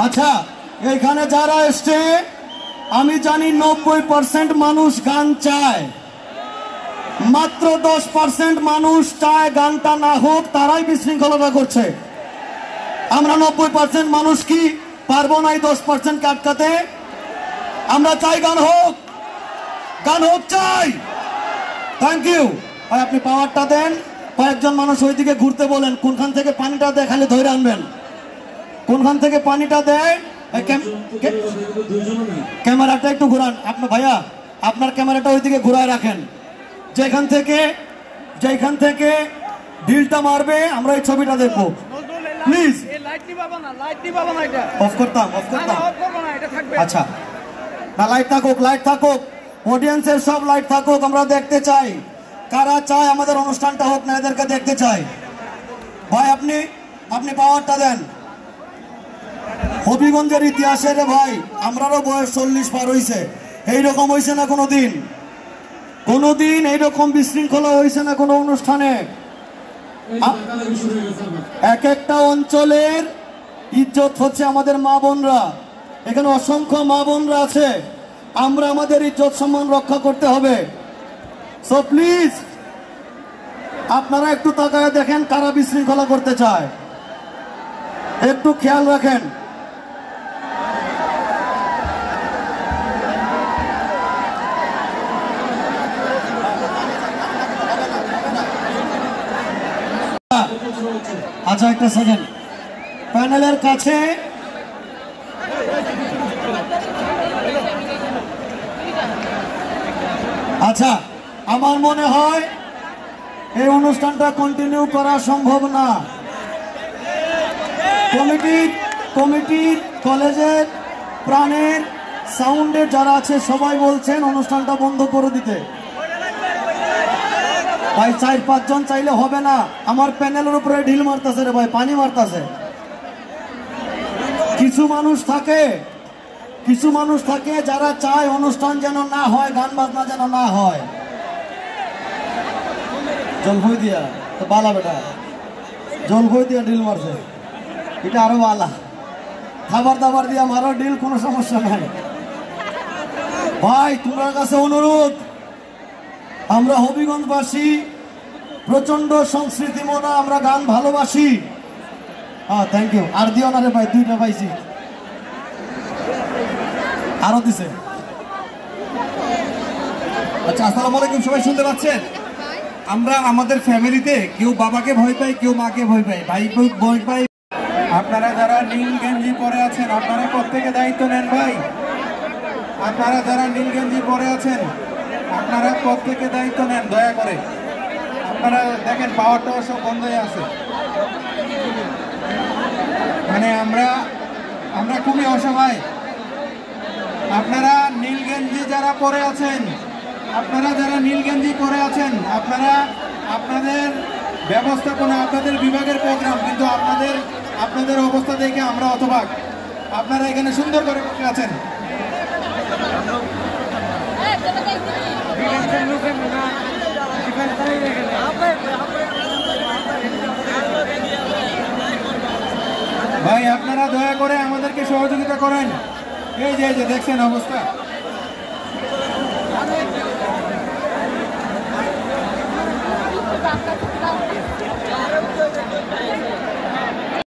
আচ্ছা, এখানে যারা এসছে আমি জানি 90% মানুষ গান চায়, মাত্র 10% মানুষ চায় গানটা না হোক, তারাই বিশৃঙ্খলতা করছে। আমরা 90% মানুষ কি পারবো না এই 10% কে আটকাতে? আমরা চাই গান হোক, গান হোক চাই। থ্যাংক ইউ ভাই, আপনি পাওয়ারটা দেন। কয়েকজন মানুষ ওইদিকে ঘুরতে বলেন, কোনখান থেকে পানিটা দেয় খালি ধরে আনবেন, কোনখান থেকে পানিটা দেয়। ক্যামেরাটা একটু ঘুরান আপনার ভাইয়া, আপনার ক্যামেরাটা ওইদিকে ঘুরায় রাখেন। যেখান থেকে ঢিলটা মারবে আমরা এই ছবিটা দেখবো। প্লিজ অফ করতাম। আচ্ছা না, লাইট থাকুক, অডিয়েন্সের সব লাইট থাকুক, আমরা দেখতে চাই কারা চায় আমাদের অনুষ্ঠানটা হোক না, এদেরকে দেখতে চাই। ভাই আপনি পাওয়ারটা দেন। হবিগঞ্জের ইতিহাসে রে ভাই, আমরারও বয়স 40 পার হইছে, এইরকম হইছে না কোনোদিন এইরকম বিশৃঙ্খলা হইছে না কোনো অনুষ্ঠানে। এক একটা অঞ্চলের ইজ্জত হচ্ছে আমাদের মা বোনরা, এখানে অসংখ্য মা বোনরা আছে, আমরা আমাদের ইজ্জত সম্মান রক্ষা করতে হবে। সো প্লিজ আপনারা একটু তাকায় দেখেন কারা বিশৃঙ্খলা করতে চায়, একটু খেয়াল রাখেন। আচ্ছা একটা সেকেন্ড, প্যানেলের কাছে আচ্ছা আমার মনে হয় এই অনুষ্ঠানটা কন্টিনিউ করা সম্ভব না। কমিটির কলেজের প্রাণের সাউন্ডের যারা আছে সবাই বলছেন অনুষ্ঠানটা বন্ধ করে দিতে। ভাই 4-5 জন চাইলে হবে না, আমার প্যানেলের উপরে ঢিল মারতেছে রে ভাই, পানি মারতেছে। কিছু মানুষ থাকে যারা চায় অনুষ্ঠান যেন না হয়, গান বাজনা যেন না হয়। জলফই দিয়া তো বালা বেটা, জলফই দিয়া ঢিল মারছে, এটা আরো বালা। খাবার দাবার দিয়া মারো ঢিল, কোনো সমস্যা নাই। ভাই তোমার কাছে অনুরোধ, আমরা হবিগঞ্জবাসী প্রচন্ড সংস্কৃতি মনা, আমরা গান ভালোবাসি। হ্যাঁ থ্যাংক ইউ। আর দিও না রে ভাই, 2টা পাইছি, আরো দিছে। আচ্ছা আসসালামু আলাইকুম, সবাই শুনতে পাচ্ছেন? আমরা আমাদের ফ্যামিলিতে কেউ বাবাকে ভয় পাই, কেউ মাকে ভয় পাই, ভাই ভয় পাই। আপনারা যারা নীল গেঞ্জি পরে আছেন আপনারা প্রত্যেকে দায়িত্ব নেন ভাই। আপনারা যারা নীল গেঞ্জি পরে আছেন আপনারা প্রত্যেকে দায়িত্ব নেন দয়া করে। আপনারা দেখেন পাওয়ার টাওয়ার সব বন্ধ হয়ে আছে, মানে আমরা খুবই অসহায়। আপনারা নীল গেঞ্জি যারা পরে আছেন, আপনারা আপনাদের ব্যবস্থাপনা, আপনাদের বিভাগের প্রোগ্রাম, কিন্তু আপনাদের অবস্থা দেখে আমরা হতবাক। আপনারা এখানে সুন্দর করে বসে আছেন। ভাই আপনারা দয়া করে আমাদেরকে সহযোগিতা করেন। এই যে দেখছেন অবস্থা।